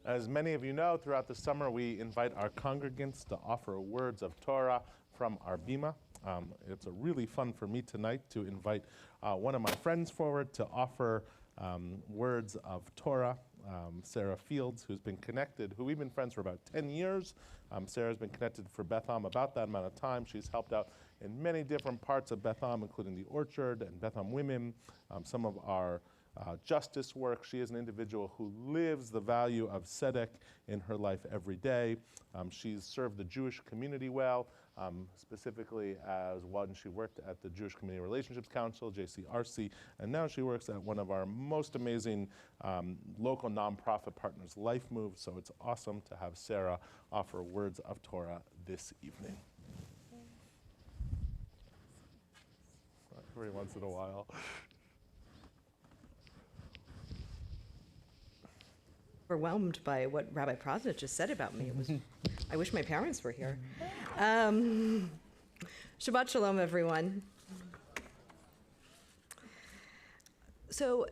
As many of you know, throughout the summer we invite our congregants to offer words of Torah from our bima. It's really fun for me tonight to invite one of my friends forward to offer words of Torah. Sarah Fields, who we've been friends for about 10 years. Sarah's been connected for Beth about that amount of time. She's helped out in many different parts of Beth including the Orchard and Beth Women, some of our justice work. She is an individual who lives the value of tzedek in her life every day. She's served the Jewish community well, specifically as one she worked at the Jewish Community Relationships Council, JCRC, and now she works at one of our most amazing local nonprofit partners, Life Move. So it's awesome to have Sarah offer words of Torah this evening. Every once in a while. Overwhelmed by what Rabbi Prosnich just said about me. I wish my parents were here. Shabbat Shalom, everyone. So,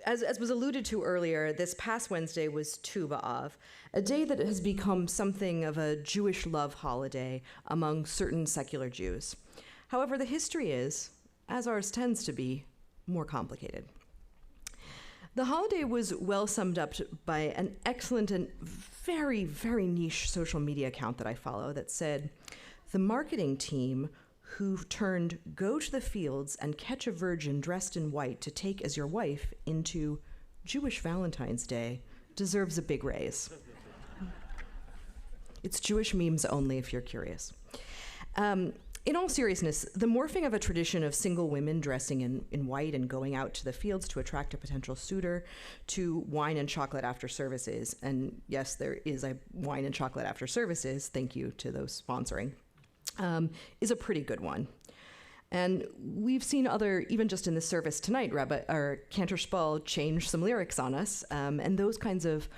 as was alluded to earlier, this past Wednesday was Tu B'Av, a day that has become something of a Jewish love holiday among certain secular Jews. However, the history is, as ours tends to be, more complicated. The holiday was well summed up by an excellent and very, very niche social media account that I follow that said, the marketing team who turned go to the fields and catch a virgin dressed in white to take as your wife into Jewish Valentine's Day deserves a big raise. It's Jewish memes only if you're curious. In all seriousness, the morphing of a tradition of single women dressing in white and going out to the fields to attract a potential suitor to wine and chocolate after services, and yes, there is a wine and chocolate after services, thank you to those sponsoring, is a pretty good one. And we've seen even just in the service tonight, Cantor Spall change some lyrics on us, and those kinds of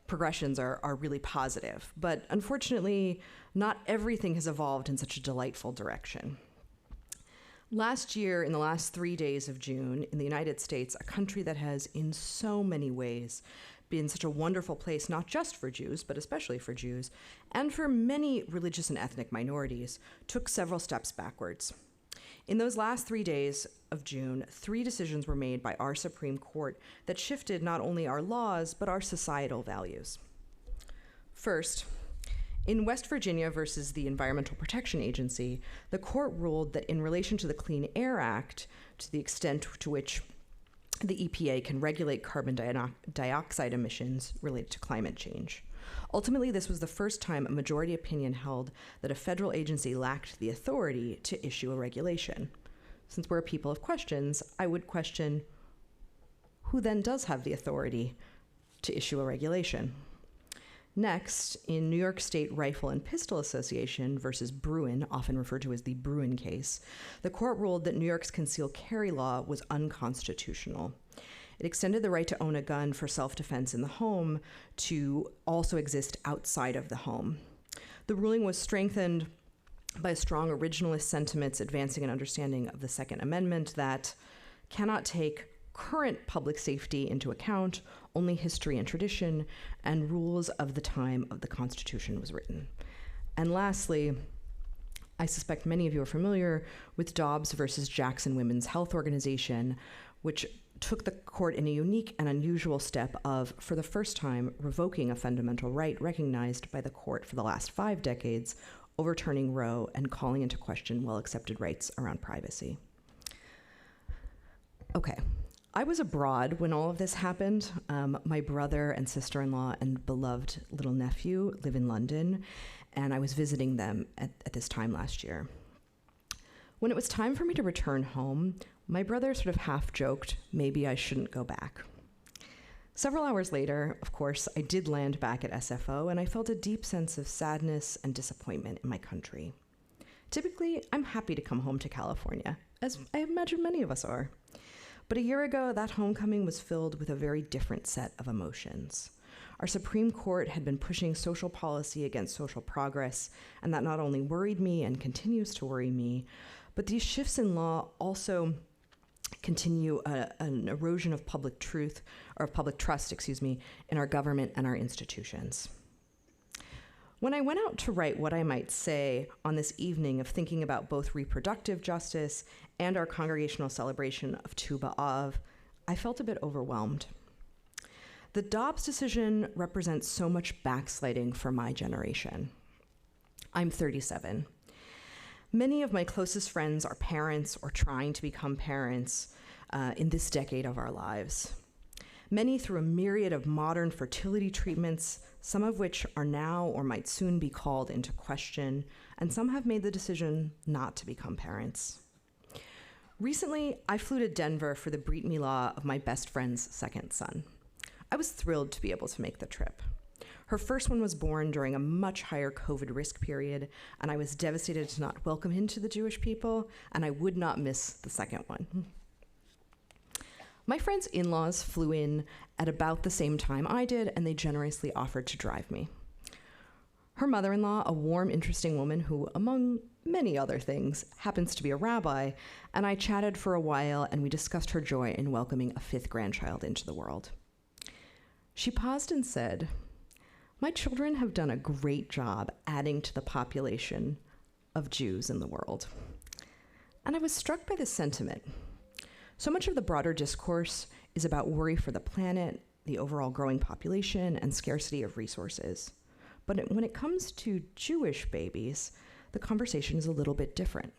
progressions are really positive. But unfortunately, not everything has evolved in such a delightful direction. Last year, in the last 3 days of June, in the United States, a country that has in so many ways been such a wonderful place, not just for Jews, but especially for Jews, and for many religious and ethnic minorities, took several steps backwards. In those last 3 days of June, 3 decisions were made by our Supreme Court that shifted not only our laws, but our societal values. First, in West Virginia versus the Environmental Protection Agency, the court ruled that in relation to the Clean Air Act, to the extent to which the EPA can regulate carbon dioxide emissions related to climate change. Ultimately, this was the first time a majority opinion held that a federal agency lacked the authority to issue a regulation. Since we're a people of questions, I would question, who then does have the authority to issue a regulation? Next, in New York State Rifle and Pistol Association versus Bruin, often referred to as the Bruin case, the court ruled that New York's concealed carry law was unconstitutional. It extended the right to own a gun for self-defense in the home to also exist outside of the home. The ruling was strengthened by strong originalist sentiments advancing an understanding of the Second Amendment that cannot take current public safety into account, only history and tradition, and rules of the time of the Constitution was written. And lastly, I suspect many of you are familiar with Dobbs versus Jackson Women's Health Organization, which took the court in a unique and unusual step of, for the first time, revoking a fundamental right recognized by the court for the last 5 decades, overturning Roe and calling into question well-accepted rights around privacy. Okay. I was abroad when all of this happened. My brother and sister-in-law and beloved little nephew live in London, and I was visiting them at this time last year. When it was time for me to return home, my brother sort of half joked, maybe I shouldn't go back. Several hours later, of course, I did land back at SFO, and I felt a deep sense of sadness and disappointment in my country. Typically, I'm happy to come home to California, as I imagine many of us are. But a year ago, that homecoming was filled with a very different set of emotions. Our Supreme Court had been pushing social policy against social progress, and that not only worried me and continues to worry me, but these shifts in law also continue an erosion of public truth, or of public trust, in our government and our institutions. When I went out to write what I might say on this evening of thinking about both reproductive justice and our congregational celebration of Tu B'Av, I felt a bit overwhelmed. The Dobbs decision represents so much backsliding for my generation. I'm 37. Many of my closest friends are parents or trying to become parents in this decade of our lives. Many through a myriad of modern fertility treatments, some of which are now or might soon be called into question, and some have made the decision not to become parents. Recently, I flew to Denver for the Brit Milah of my best friend's second son. I was thrilled to be able to make the trip. Her first one was born during a much higher COVID risk period, and I was devastated to not welcome him to the Jewish people, and I would not miss the second one. My friend's in-laws flew in at about the same time I did, and they generously offered to drive me. Her mother-in-law, a warm, interesting woman who, among many other things, happens to be a rabbi, and I chatted for a while, and we discussed her joy in welcoming a fifth grandchild into the world. She paused and said, "My children have done a great job adding to the population of Jews in the world." And I was struck by this sentiment. So much of the broader discourse is about worry for the planet, the overall growing population, and scarcity of resources. But when it comes to Jewish babies, the conversation is a little bit different.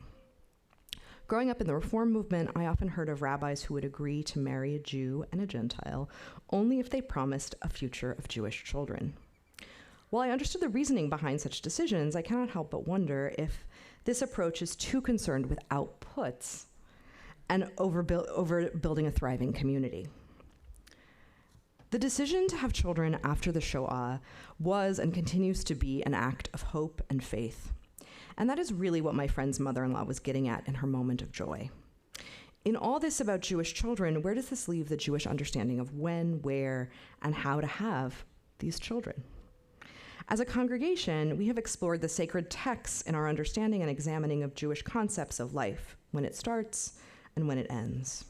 Growing up in the Reform movement, I often heard of rabbis who would agree to marry a Jew and a Gentile only if they promised a future of Jewish children. While I understood the reasoning behind such decisions, I cannot help but wonder if this approach is too concerned with outputs and overbuilding a thriving community. The decision to have children after the Shoah was and continues to be an act of hope and faith. And that is really what my friend's mother-in-law was getting at in her moment of joy. In all this about Jewish children, where does this leave the Jewish understanding of when, where, and how to have these children? As a congregation, we have explored the sacred texts in our understanding and examining of Jewish concepts of life, when it starts and when it ends.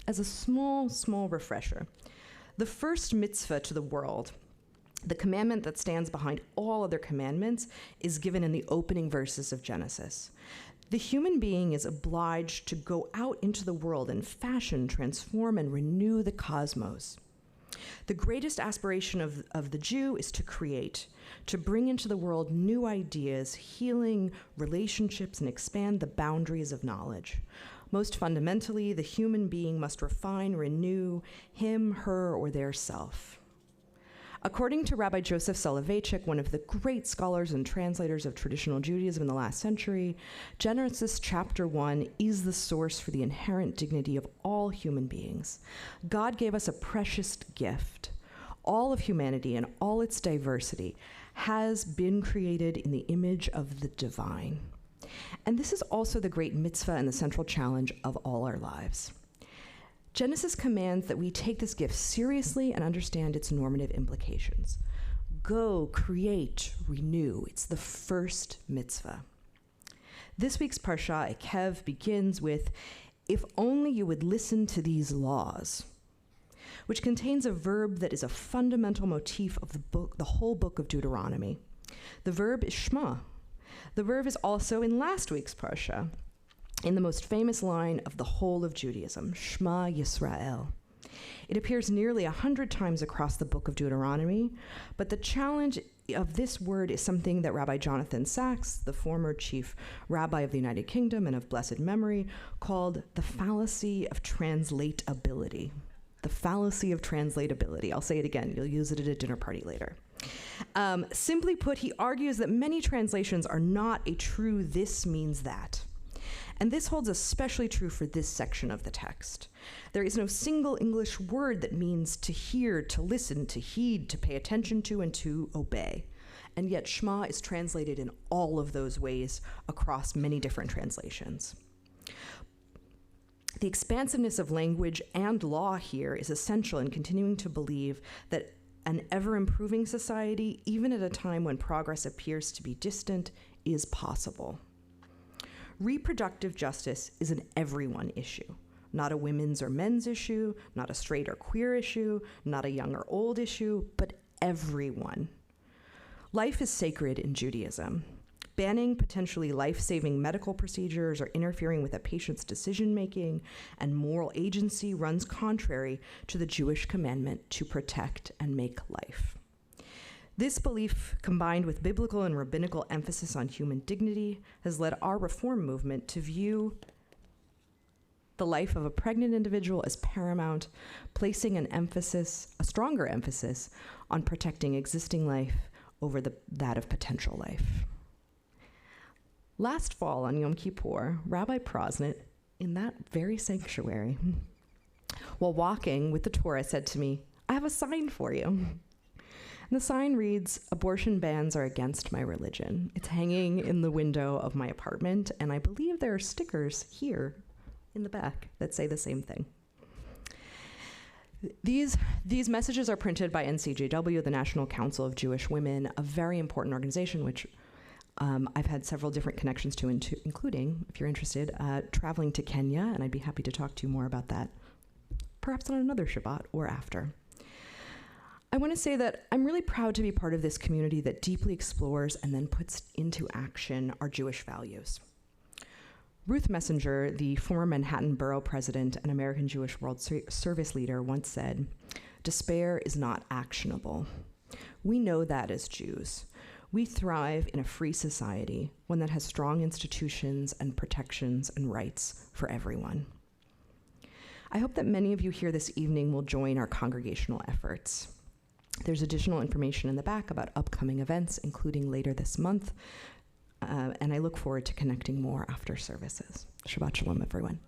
As a small refresher, the first mitzvah to the world, the commandment that stands behind all other commandments, is given in the opening verses of Genesis. The human being is obliged to go out into the world and fashion, transform, and renew the cosmos. The greatest aspiration of the Jew is to create, to bring into the world new ideas, healing relationships, and expand the boundaries of knowledge. Most fundamentally, the human being must refine, renew him, her, or their self. According to Rabbi Joseph Soloveitchik, one of the great scholars and translators of traditional Judaism in the last century, Genesis chapter 1 is the source for the inherent dignity of all human beings. God gave us a precious gift. All of humanity and all its diversity has been created in the image of the divine. And this is also the great mitzvah and the central challenge of all our lives. Genesis commands that we take this gift seriously and understand its normative implications. Go, create, renew. It's the first mitzvah. This week's Parsha, Erev, begins with, "If only you would listen to these laws," which contains a verb that is a fundamental motif of the whole book of Deuteronomy. The verb is shema. The verb is also in last week's Parsha, in the most famous line of the whole of Judaism, Shema Yisrael. It appears nearly 100 times across the book of Deuteronomy, but the challenge of this word is something that Rabbi Jonathan Sachs, the former chief rabbi of the United Kingdom and of blessed memory, called the fallacy of translatability. The fallacy of translatability. I'll say it again. You'll use it at a dinner party later. Simply put, he argues that many translations are not a true "this means that." And this holds especially true for this section of the text. There is no single English word that means to hear, to listen, to heed, to pay attention to, and to obey. And yet Shema is translated in all of those ways across many different translations. The expansiveness of language and law here is essential in continuing to believe that an ever-improving society, even at a time when progress appears to be distant, is possible. Reproductive justice is an everyone issue, not a women's or men's issue, not a straight or queer issue, not a young or old issue, but everyone. Life is sacred in Judaism. Banning potentially life-saving medical procedures or interfering with a patient's decision-making and moral agency runs contrary to the Jewish commandment to protect and make life. This belief, combined with biblical and rabbinical emphasis on human dignity, has led our reform movement to view the life of a pregnant individual as paramount, placing a stronger emphasis on protecting existing life over that of potential life. Last fall on Yom Kippur, Rabbi Prosnit, in that very sanctuary, while walking with the Torah, said to me, "I have a sign for you." And the sign reads, "Abortion bans are against my religion." It's hanging in the window of my apartment, and I believe there are stickers here in the back that say the same thing. These messages are printed by NCJW, the National Council of Jewish Women, a very important organization which I've had several different connections to, including, if you're interested, traveling to Kenya, and I'd be happy to talk to you more about that, perhaps on another Shabbat or after. I want to say that I'm really proud to be part of this community that deeply explores and then puts into action our Jewish values. Ruth Messenger, the former Manhattan Borough president and American Jewish World Service leader, once said, "Despair is not actionable. We know that as Jews. We thrive in a free society, one that has strong institutions and protections and rights for everyone." I hope that many of you here this evening will join our congregational efforts. There's additional information in the back about upcoming events, including later this month, and I look forward to connecting more after services. Shabbat Shalom, everyone.